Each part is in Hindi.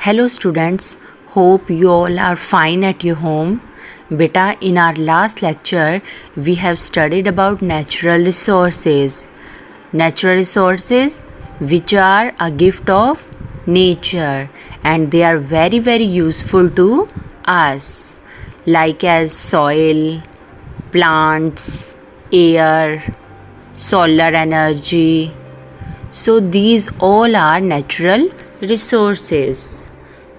Hello students, hope you all are fine at your home. Beta, in our last lecture, we have studied about natural resources. Natural resources which are a gift of nature and they are very useful to us, like as soil, plants, air, solar energy. So these all are natural resources.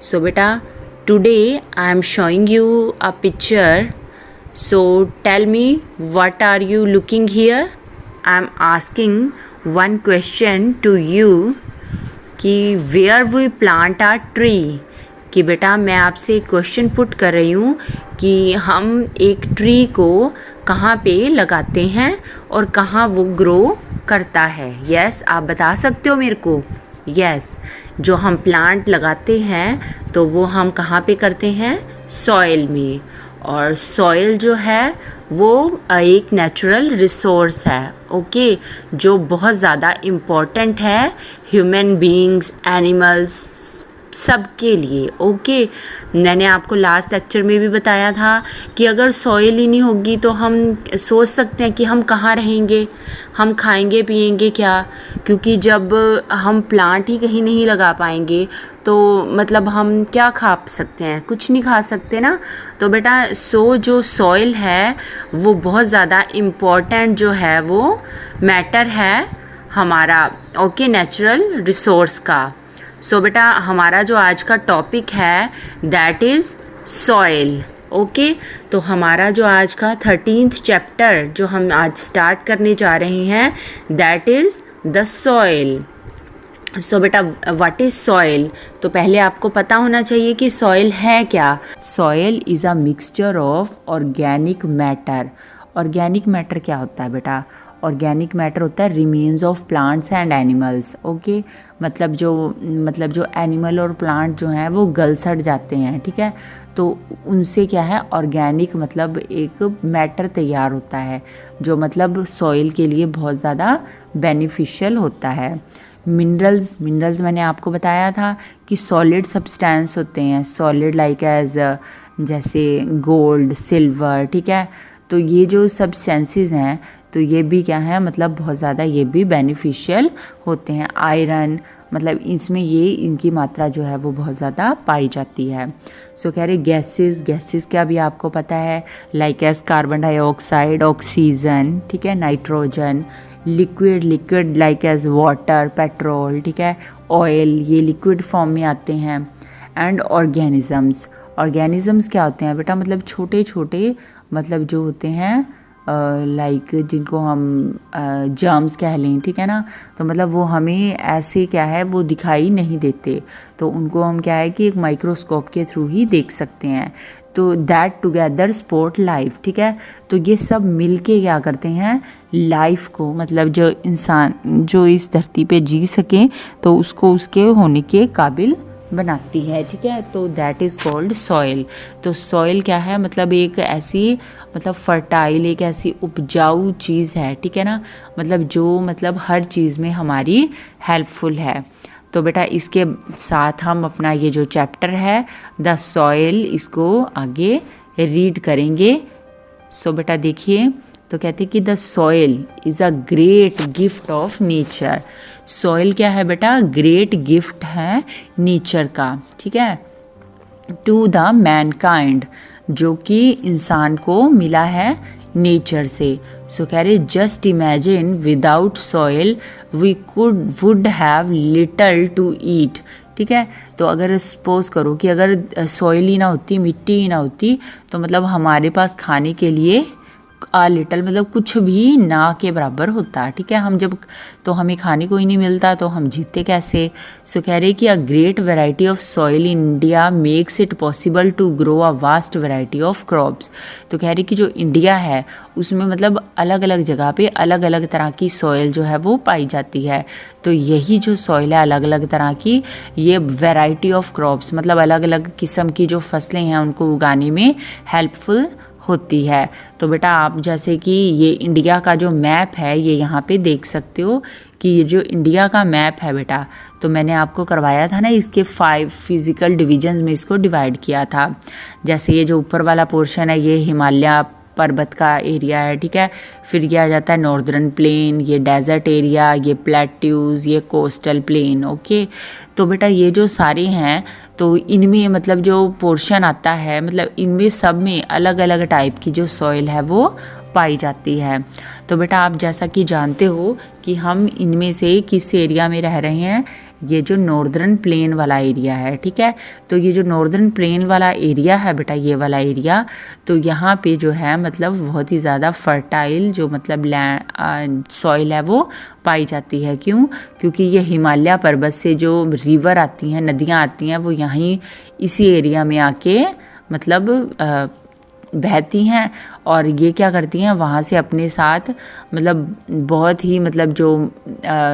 So beta, today I am showing you a picture. So tell me, what are you looking here? I am asking one question to you कि where we plant a tree. कि बेटा मैं आपसे एक क्वेश्चन पुट कर रही हूँ कि हम एक ट्री को कहाँ पे लगाते हैं और कहाँ वो ग्रो करता है. यस, आप बता सकते हो मेरे को. यस, जो हम प्लांट लगाते हैं तो वो हम कहाँ पे करते हैं? सॉइल में. और सॉइल जो है वो एक नेचुरल रिसोर्स है, ओके, जो बहुत ज़्यादा इम्पॉर्टेंट है ह्यूमन बीइंग्स, एनिमल्स, सब के लिए. ओके, मैंने आपको लास्ट लेक्चर में भी बताया था कि अगर सॉइल ही नहीं होगी तो हम सोच सकते हैं कि हम कहाँ रहेंगे, हम खाएंगे पिएंगे क्या, क्योंकि जब हम प्लांट ही कहीं नहीं लगा पाएंगे तो मतलब हम क्या खा सकते हैं? कुछ नहीं खा सकते ना. तो बेटा जो सॉइल है वो बहुत ज़्यादा इम्पॉर्टेंट जो है वो मैटर है हमारा, ओके, नेचुरल रिसोर्स का. सो बेटा हमारा जो आज का टॉपिक है दैट इज़ सॉइल. ओके, तो हमारा जो आज का 13th चैप्टर जो हम आज स्टार्ट करने जा रहे हैं दैट इज़ द सॉइल. सो बेटा व्हाट इज़ सॉइल? तो पहले आपको पता होना चाहिए कि सॉइल है क्या. Soil is a mixture of organic matter. Organic matter क्या होता है बेटा? ऑर्गेनिक मैटर होता है remains of plants and animals. Okay, मतलब जो एनिमल और प्लांट जो हैं वो गल सड़ जाते हैं, ठीक है, तो उनसे क्या है ऑर्गेनिक मतलब एक मैटर तैयार होता है जो मतलब सॉइल के लिए बहुत ज़्यादा बेनिफिशियल होता है. मिनरल्स मैंने आपको बताया था कि सॉलिड सब्सटेंस होते हैं, सॉलिड लाइक एज जैसे गोल्ड, सिल्वर, ठीक है. तो ये जो सब्सटेंसेस हैं तो ये भी क्या है मतलब बहुत ज़्यादा ये भी बेनिफिशियल होते हैं. आयरन मतलब इसमें ये इनकी मात्रा जो है वो बहुत ज़्यादा पाई जाती है. सो कह रहे गैसेस क्या भी आपको पता है, like as carbon dioxide, oxygen, ठीक है, nitrogen. Liquid like as water, petrol, ठीक है, ऑयल, ये लिक्विड फॉर्म में आते हैं. एंड ऑर्गेनिजम्स क्या होते हैं बेटा? मतलब छोटे मतलब जो होते हैं लाइक जिनको हम जर्म्स कह लें, ठीक है ना. तो मतलब वो हमें ऐसे क्या है वो दिखाई नहीं देते, तो उनको हम क्या है कि एक माइक्रोस्कोप के थ्रू ही देख सकते हैं. तो दैट टुगेदर सपोर्ट लाइफ, ठीक है. तो ये सब मिलके क्या करते हैं लाइफ को, मतलब जो इंसान जो इस धरती पे जी सके तो उसको उसके होने के काबिल बनाती है, ठीक है. तो दैट इज़ कॉल्ड सॉइल. तो सॉइल क्या है मतलब एक ऐसी मतलब फर्टाइल, एक ऐसी उपजाऊ चीज़ है, ठीक है ना, मतलब जो मतलब हर चीज़ में हमारी हेल्पफुल है. तो बेटा इसके साथ हम अपना ये जो चैप्टर है द सॉइल इसको आगे रीड करेंगे. सो बेटा देखिए, तो कहते हैं कि the soil is a great gift of nature. Soil क्या है बेटा? ग्रेट गिफ्ट है नेचर का, ठीक है, टू द मैनकाइंड, जो कि इंसान को मिला है नेचर से. सो कह रहे just imagine without soil we would have little to eat, ठीक है. तो अगर सपोज करो कि अगर सॉइल ही ना होती, मिट्टी ही ना होती, तो मतलब हमारे पास खाने के लिए लिटल मतलब कुछ भी ना के बराबर होता, ठीक है. हम जब तो हमें खाने को ही नहीं मिलता तो हम जीते कैसे. सो कह रहे कि a great variety of soil in India makes it possible to grow a vast variety of crops. तो कह रहे कि जो इंडिया है उसमें मतलब अलग अलग जगह पे अलग अलग तरह की सॉइल जो है वो पाई जाती है. तो यही जो सॉइल है अलग अलग तरह की, ये वैरायटी ऑफ क्रॉप्स मतलब अलग अलग किस्म की जो फसलें हैं उनको उगाने में हेल्पफुल होती है. तो बेटा आप जैसे कि ये इंडिया का जो मैप है ये यहाँ पे देख सकते हो कि ये जो इंडिया का मैप है बेटा, तो मैंने आपको करवाया था ना, इसके 5 फिजिकल डिविजन्स में इसको डिवाइड किया था। जैसे ये जो ऊपर वाला पोर्शन है ये हिमालय पर्वत का एरिया है, ठीक है। फिर ये आ जाता है नॉर्दर्न प्लेन, ये डेजर्ट एरिया, ये प्लेट्यूज, ये कोस्टल प्लेन। ओके, तो बेटा ये जो सारे हैं तो इनमें मतलब जो पोर्शन आता है, मतलब इनमें सब में अलग अलग टाइप की जो सॉइल है वो पाई जाती है। तो बेटा आप जैसा कि जानते हो कि हम इनमें से किस एरिया में रह रहे हैं, ये जो नॉर्दर्न प्लेन वाला एरिया है, ठीक है। तो ये जो नॉर्दर्न प्लेन वाला एरिया है बेटा, ये वाला एरिया, तो यहाँ पे जो है मतलब बहुत ही ज़्यादा फर्टाइल जो मतलब लैंड सॉइल है वो पाई जाती है। क्यों? क्योंकि ये हिमालय पर्वत से जो रिवर आती हैं, नदियाँ आती हैं, वो यहीं इसी एरिया में आके मतलब बहती हैं और ये क्या करती हैं, वहाँ से अपने साथ मतलब बहुत ही मतलब जो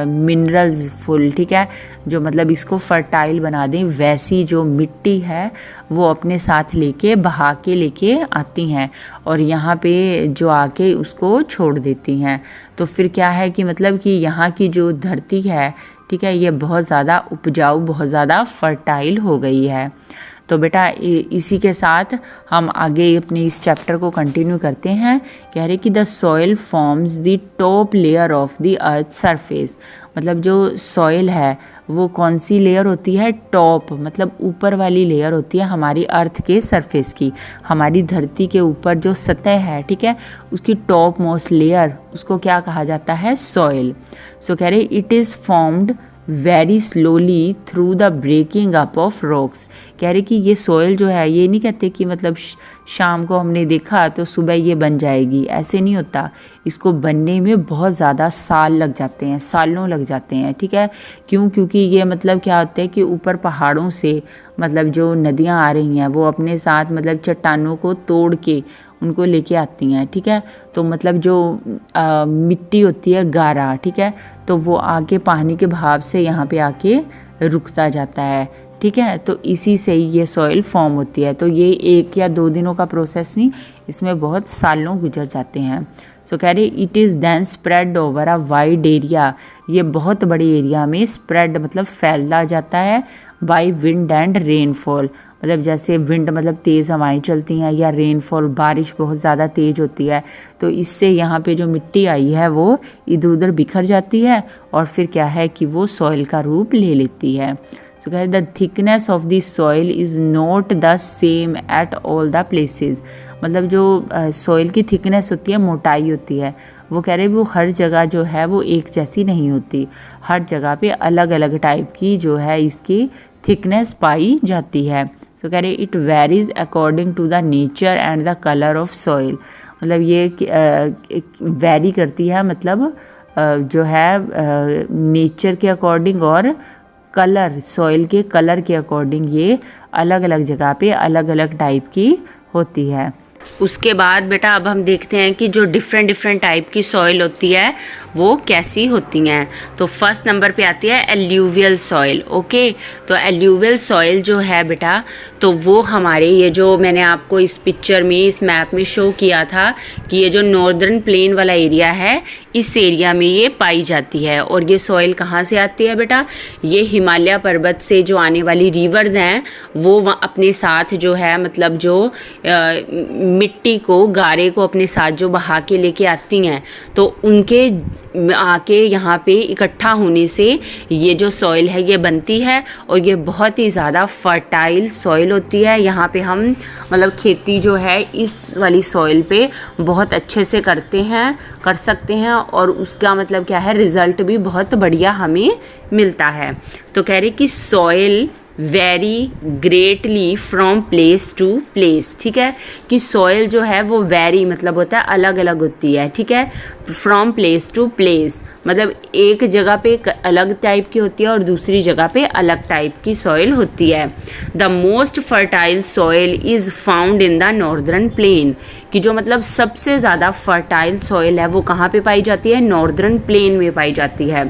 मिनरल्स फुल, ठीक है, जो मतलब इसको फर्टाइल बना दें वैसी जो मिट्टी है वो अपने साथ लेके बहा के लेके आती हैं और यहाँ पे जो आके उसको छोड़ देती हैं। तो फिर क्या है कि मतलब कि यहाँ की जो धरती है, ठीक है, ये बहुत ज़्यादा उपजाऊ, बहुत ज़्यादा फर्टाइल हो गई है। तो बेटा इसी के साथ हम आगे अपने इस चैप्टर को कंटिन्यू करते हैं। कह रहे कि the soil forms the top layer of the earth surface. मतलब जो सॉइल है वो कौन सी लेयर होती है? टॉप, मतलब ऊपर वाली लेयर होती है हमारी अर्थ के सरफेस की। हमारी धरती के ऊपर जो सतह है, ठीक है, उसकी टॉप मोस्ट लेयर, उसको क्या कहा जाता है? सॉइल। सो कह रहे it is formed very slowly through the breaking up of rocks. कह रहे कि ये सॉइल जो है, ये नहीं कहते कि मतलब शाम को हमने देखा तो सुबह ये बन जाएगी, ऐसे नहीं होता। इसको बनने में बहुत ज़्यादा साल लग जाते हैं, सालों लग जाते हैं, ठीक है। क्यों? क्योंकि ये मतलब क्या होता है कि ऊपर पहाड़ों से मतलब जो नदियाँ आ रही हैं वो अपने साथ मतलब चट्टानों को तोड़ के उनको लेके आती हैं, ठीक है। तो मतलब जो मिट्टी होती है गारा, ठीक है, तो वो आके पानी के बहाव से यहाँ पे आके रुकता जाता है, ठीक है। तो इसी से ही ये सॉइल फॉर्म होती है। तो ये 1 या 2 दिनों का प्रोसेस नहीं, इसमें बहुत सालों गुजर जाते हैं। सो कह रहे it is then spread over a wide area. ये बहुत बड़े एरिया में स्प्रेड मतलब फैलता जाता है बाय विंड एंड रेनफॉल। मतलब जैसे विंड मतलब तेज़ हवाएं चलती हैं या रेनफॉल बारिश बहुत ज़्यादा तेज़ होती है, तो इससे यहाँ पे जो मिट्टी आई है वो इधर उधर बिखर जाती है और फिर क्या है कि वो सॉइल का रूप ले लेती है। सो कह the thickness of the soil is not the same at all the places. मतलब जो सॉइल की थिकनेस होती है, मोटाई होती है, वो कह रहे वो हर जगह जो है वो एक जैसी नहीं होती। हर जगह पे अलग अलग टाइप की जो है इसकी थिकनेस पाई जाती है। तो कह रहे it varies according to the nature and the colour of soil. मतलब ये वेरी करती है, मतलब जो है नेचर के अकॉर्डिंग और कलर, सॉइल के कलर के अकॉर्डिंग ये अलग अलग जगह पे अलग अलग टाइप की होती है। उसके बाद बेटा अब हम देखते हैं कि जो डिफरेंट टाइप की सॉइल होती है वो कैसी होती हैं। तो फर्स्ट नंबर पे आती है एल्यूवियल सॉइल। ओके, तो एल्यूवियल सॉइल जो है बेटा, तो वो हमारे ये जो मैंने आपको इस पिक्चर में, इस मैप में शो किया था कि ये जो नॉर्दर्न प्लेन वाला एरिया है, इस एरिया में ये पाई जाती है। और ये सॉइल कहाँ से आती है बेटा? ये हिमालय पर्वत से जो आने वाली रिवर्स हैं वो अपने साथ जो है मतलब जो मिट्टी को, गारे को अपने साथ जो बहा के लेके आती हैं, तो उनके आके यहाँ पे इकट्ठा होने से ये जो सॉइल है ये बनती है और ये बहुत ही ज़्यादा फर्टाइल सॉइल होती है। यहाँ पे हम मतलब खेती जो है इस वाली सॉइल पे बहुत अच्छे से कर सकते हैं और उसका मतलब क्या है, रिज़ल्ट भी बहुत बढ़िया हमें मिलता है। तो कह रहे कि soil vary greatly from place to place, ठीक है, कि सॉइल जो है वो वेरी मतलब होता है अलग अलग होती है, ठीक है। फ्रॉम प्लेस टू प्लेस मतलब एक जगह पे अलग टाइप की होती है और दूसरी जगह पे अलग टाइप की सॉइल होती है। The most fertile soil is found in the northern plain, कि जो मतलब सबसे ज़्यादा फर्टाइल सॉइल है वो कहाँ पे पाई जाती है? नॉर्दर्न प्लेन में पाई जाती है।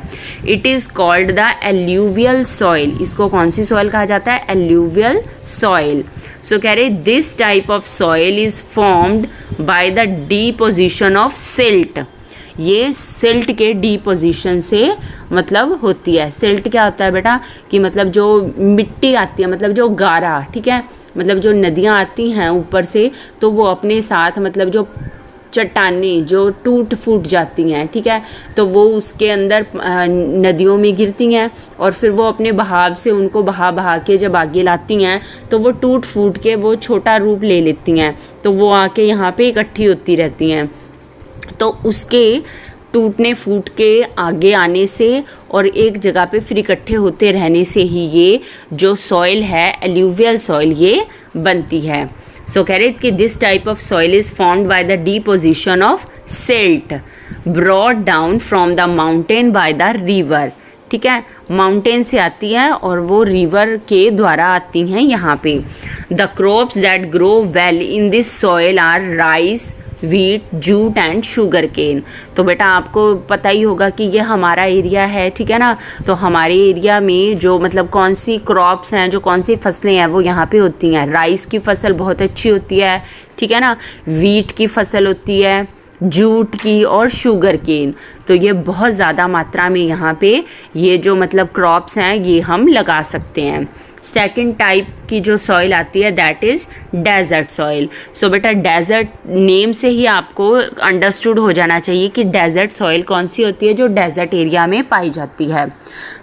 It is called the alluvial soil. इसको कौन सी सॉइल कहा जाता है? Alluvial soil. सो कह रहे this type of soil is formed by the deposition of silt. ये सिल्ट के डिपोजिशन से मतलब होती है। सिल्ट क्या होता है बेटा कि मतलब जो मिट्टी आती है, मतलब जो गारा, ठीक है, मतलब जो नदियाँ आती हैं ऊपर से, तो वो अपने साथ मतलब जो चट्टानें जो टूट फूट जाती हैं, ठीक है, तो वो उसके अंदर नदियों में गिरती हैं और फिर वो अपने बहाव से उनको बहा बहा के जब आगे लाती हैं तो वो टूट फूट के वो छोटा रूप ले लेती हैं, तो वो आके यहाँ पे इकट्ठी होती रहती हैं। तो उसके टूटने फूट के आगे आने से और एक जगह पे फिर इकट्ठे होते रहने से ही ये जो सॉइल है, एल्यूवियल सॉइल, ये बनती है। सो कह रहे कि this type of soil is formed by the deposition of silt brought down from the mountain by the river, ठीक है, माउंटेन से आती है और वो रिवर के द्वारा आती हैं यहाँ पे। The crops that grow well in this soil are rice, wheat, jute and sugar cane. तो बेटा आपको पता ही होगा कि ये हमारा एरिया है, ठीक है ना, तो हमारे एरिया में जो मतलब कौन सी क्रॉप्स हैं, जो कौन सी फसलें हैं वो यहाँ पे होती हैं। राइस की फसल बहुत अच्छी होती है, ठीक है ना, व्हीट की फसल होती है, जूट की और शुगर केन। तो ये बहुत ज़्यादा मात्रा में यहाँ पे ये जो मतलब क्रॉप्स हैं ये हम लगा सकते हैं। सेकंड टाइप की जो सॉइल आती है दैट इज़ डेजर्ट सॉइल। सो बेटा डेजर्ट नेम से ही आपको अंडरस्टूड हो जाना चाहिए कि डेजर्ट सॉइल कौन सी होती है जो डेजर्ट एरिया में पाई जाती है।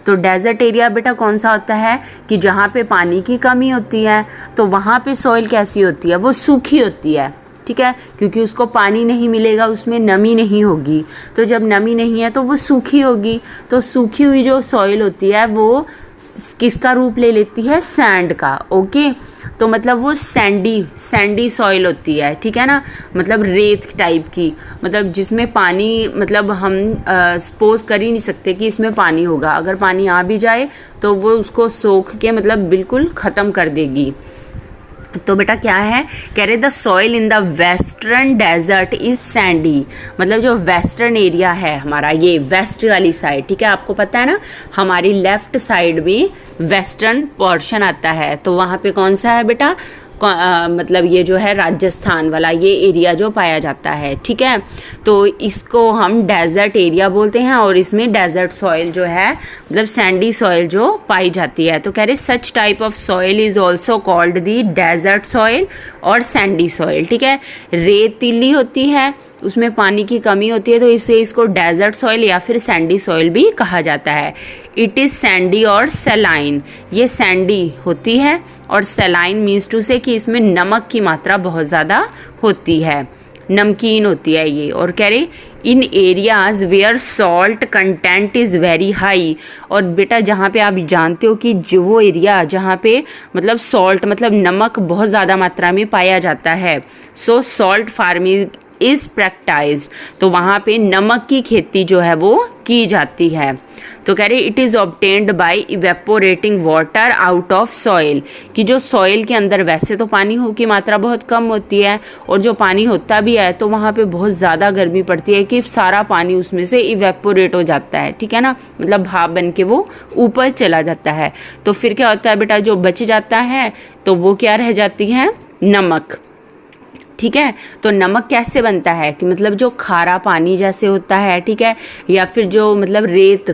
तो डेजर्ट एरिया बेटा कौन सा होता है कि जहाँ पे पानी की कमी होती है, तो वहाँ पे सॉइल कैसी होती है, वो सूखी होती है, ठीक है, क्योंकि उसको पानी नहीं मिलेगा, उसमें नमी नहीं होगी, तो जब नमी नहीं है तो वो सूखी होगी। तो सूखी हुई जो सॉइल होती है वो किसका रूप ले लेती है, सैंड का। ओके, तो मतलब वो सैंडी सॉइल होती है, ठीक है ना, मतलब रेत टाइप की, मतलब जिसमें पानी मतलब हम सपोज कर ही नहीं सकते कि इसमें पानी होगा। अगर पानी आ भी जाए तो वो उसको सोख के मतलब बिल्कुल ख़त्म कर देगी। तो बेटा क्या है, कह रहे the soil in the western desert is sandy, मतलब जो वेस्टर्न एरिया है हमारा, ये वेस्ट वाली साइड, ठीक है, आपको पता है ना हमारी लेफ्ट साइड में वेस्टर्न पोर्शन आता है, तो वहाँ पे कौन सा है बेटा, मतलब ये जो है राजस्थान वाला ये एरिया जो पाया जाता है, ठीक है, तो इसको हम डेजर्ट एरिया बोलते हैं और इसमें डेजर्ट सॉइल जो है मतलब सैंडी सॉइल जो पाई जाती है। तो कह रहे such type of soil is also called the desert soil और सैंडी सॉइल, ठीक है, रेतीली होती है, उसमें पानी की कमी होती है, तो इससे इसको डेजर्ट सॉइल या फिर सैंडी सॉइल भी कहा जाता है। इट इज़ सैंडी और सेलाइन, ये सैंडी होती है और सेलाइन मीन्स टू से कि इसमें नमक की मात्रा बहुत ज़्यादा होती है, नमकीन होती है ये। और कह रहे in areas where salt content is very high, और बेटा जहाँ पे आप जानते हो कि जो वो एरिया जहाँ पे मतलब सॉल्ट मतलब नमक बहुत ज़्यादा मात्रा में पाया जाता है, सो सॉल्ट फार्मिंग इज़ प्रैक्टाइज्ड, तो वहाँ पे नमक की खेती जो है वो की जाती है। तो कह रहे it is obtained by evaporating water out of soil, कि जो सॉइल के अंदर वैसे तो पानी की मात्रा बहुत कम होती है और जो पानी होता भी है तो वहाँ पे बहुत ज़्यादा गर्मी पड़ती है कि सारा पानी उसमें से इवेपोरेट हो जाता है, ठीक है ना, मतलब भाप बन के वो ऊपर चला जाता है। तो फिर क्या होता है बेटा, जो बच जाता है तो वो क्या रह जाती है, नमक, ठीक है। तो नमक कैसे बनता है कि मतलब जो खारा पानी जैसे होता है, ठीक है, या फिर जो मतलब रेत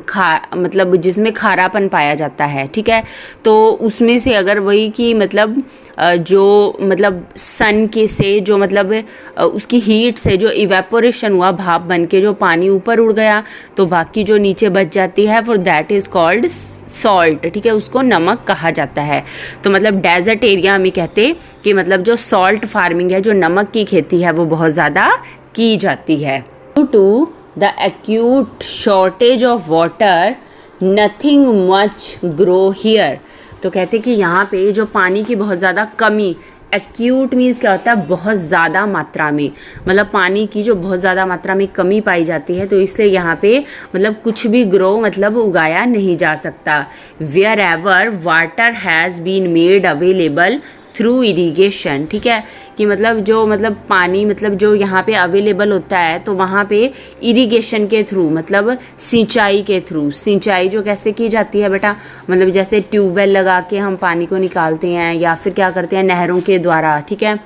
मतलब जिसमें खारापन पाया जाता है, ठीक है, तो उसमें से अगर वही कि मतलब जो मतलब सन के से जो मतलब उसकी हीट से जो इवेपोरेशन हुआ, भाप बन के जो पानी ऊपर उड़ गया, तो बाकी जो नीचे बच जाती है for that is called salt, ठीक है, उसको नमक कहा जाता है। तो मतलब डेजर्ट एरिया में कहते कि मतलब जो सॉल्ट फार्मिंग है, जो नमक की खेती है, वो बहुत ज़्यादा की जाती है। Due to the acute shortage of water nothing much grow here, तो कहते कि यहाँ पे जो पानी की बहुत ज़्यादा कमी, एक्यूट मीन्स क्या होता है, बहुत ज़्यादा मात्रा में, मतलब पानी की जो बहुत ज़्यादा मात्रा में कमी पाई जाती है, तो इसलिए यहाँ पे मतलब कुछ भी ग्रो मतलब उगाया नहीं जा सकता। Wherever water has been made available through irrigation, ठीक है, कि मतलब जो मतलब पानी मतलब जो यहाँ पे अवेलेबल होता है तो वहाँ पे इरिगेशन के थ्रू मतलब सिंचाई के थ्रू, सिंचाई जो कैसे की जाती है बेटा, मतलब जैसे ट्यूबवेल लगा के हम पानी को निकालते हैं या फिर क्या करते हैं नहरों के द्वारा, ठीक है,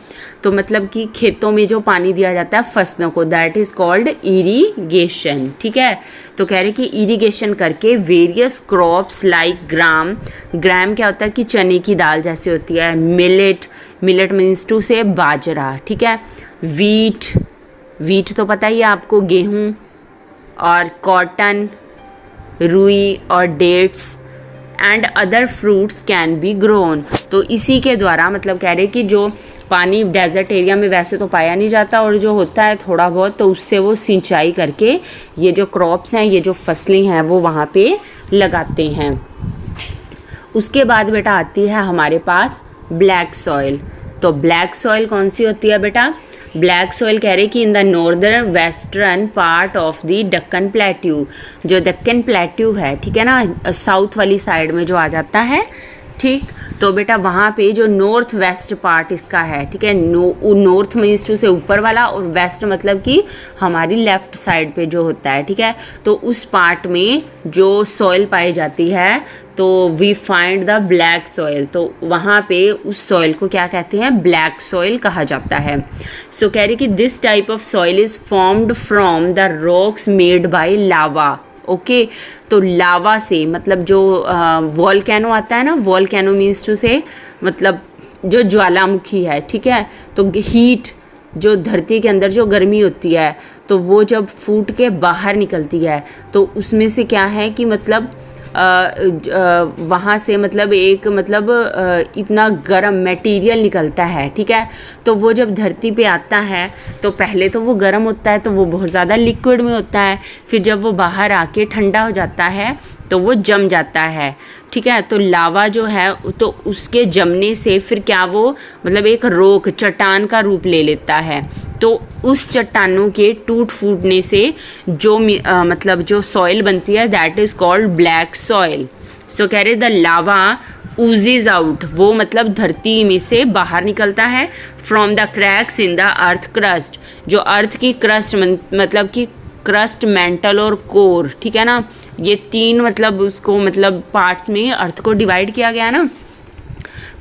तो मतलब कि खेतों में जो पानी दिया जाता है फसलों को, दैट इज़ कॉल्ड इरिगेशन, ठीक है। तो कह रहे कि इरिगेशन करके वेरियस क्रॉप्स लाइक ग्राम, ग्राम क्या होता है कि चने की दाल जैसे होती है, मिलेट, मिलेट मीन्स टू से बाजरा, ठीक है, वीट, वीट तो पता ही है आपको, गेहूँ, और कॉटन, रुई और dates and other fruits can be grown. तो इसी के द्वारा मतलब कह रहे कि जो पानी डेजर्ट एरिया में वैसे तो पाया नहीं जाता और जो होता है थोड़ा बहुत, तो उससे वो सिंचाई करके ये जो क्रॉप्स हैं, ये जो फसलें हैं वो वहाँ पे लगाते हैं। उसके बाद बेटा आती है हमारे पास ब्लैक सॉइल। तो ब्लैक सॉइल कौन सी होती है बेटा, ब्लैक सॉइल कह रहे कि in the northern western part of the Deccan plateau, जो दक्कन प्लेट्यू है, ठीक है ना, साउथ वाली साइड में जो आ जाता है, ठीक, तो बेटा वहाँ पे जो नॉर्थ वेस्ट पार्ट इसका है, ठीक है, नॉर्थ मीन्स टू से ऊपर वाला और वेस्ट मतलब कि हमारी लेफ्ट साइड पे जो होता है, ठीक है, तो उस पार्ट में जो सॉइल पाई जाती है तो we find the black soil, तो वहाँ पे उस सॉइल को क्या कहते हैं, ब्लैक सॉइल कहा जाता है। सो कह रही कि this type of soil is formed from the rocks made by lava, okay, तो लावा से मतलब जो वॉल्केनो आता है ना, वॉल्केनो मीन्स टू से मतलब जो ज्वालामुखी है, ठीक है, तो हीट जो धरती के अंदर जो गर्मी होती है तो वो जब फूट के बाहर निकलती है तो उसमें से क्या है कि मतलब वहाँ से मतलब एक मतलब इतना गर्म मटेरियल निकलता है, ठीक है, तो वो जब धरती पे आता है तो पहले तो वो गर्म होता है तो वो बहुत ज़्यादा लिक्विड में होता है, फिर जब वो बाहर आके ठंडा हो जाता है तो वो जम जाता है, ठीक है, तो लावा जो है तो उसके जमने से फिर क्या वो मतलब एक रॉक चट्टान का रूप ले लेता है, तो उस चट्टानों के टूट फूटने से जो मतलब जो सॉइल बनती है that is called black soil. So कह रहे द लावा ओजेज आउट, वो मतलब धरती में से बाहर निकलता है, from the cracks in the earth crust, जो अर्थ की क्रस्ट मतलब कि क्रस्ट, मेंटल और कोर, ठीक है ना, ये तीन मतलब उसको मतलब पार्ट्स में अर्थ को डिवाइड किया गया ना,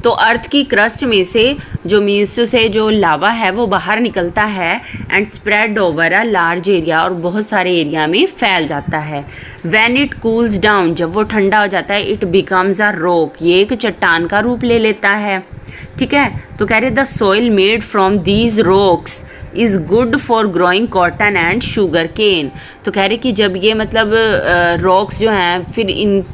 तो अर्थ की क्रस्ट में से जो मीन्स से जो लावा है वो बाहर निकलता है and spread over a large area, और बहुत सारे एरिया में फैल जाता है। व्हेन इट कूल्स डाउन, जब वो ठंडा हो जाता है, इट बिकम्स अ रॉक, ये एक चट्टान का रूप ले लेता है, ठीक है, तो कह रहे the soil made from these rocks is good for growing cotton and sugar cane. तो कह रहे कि जब ये मतलब रॉक्स जो हैं फिर इन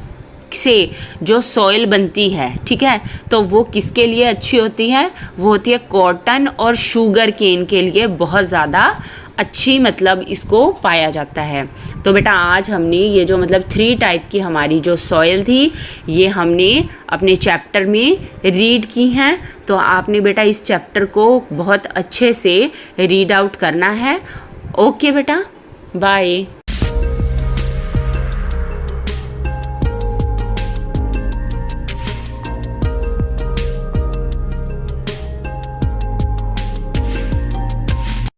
से जो सॉइल बनती है, ठीक है, तो वो किसके लिए अच्छी होती है, वो होती है कॉटन और शुगर केन के लिए बहुत ज़्यादा अच्छी मतलब इसको पाया जाता है। तो बेटा आज हमने ये जो मतलब 3 टाइप की हमारी जो सॉइल थी ये हमने अपने चैप्टर में रीड की हैं, तो आपने बेटा इस चैप्टर को बहुत अच्छे से रीड आउट करना है। ओके बेटा, बाय।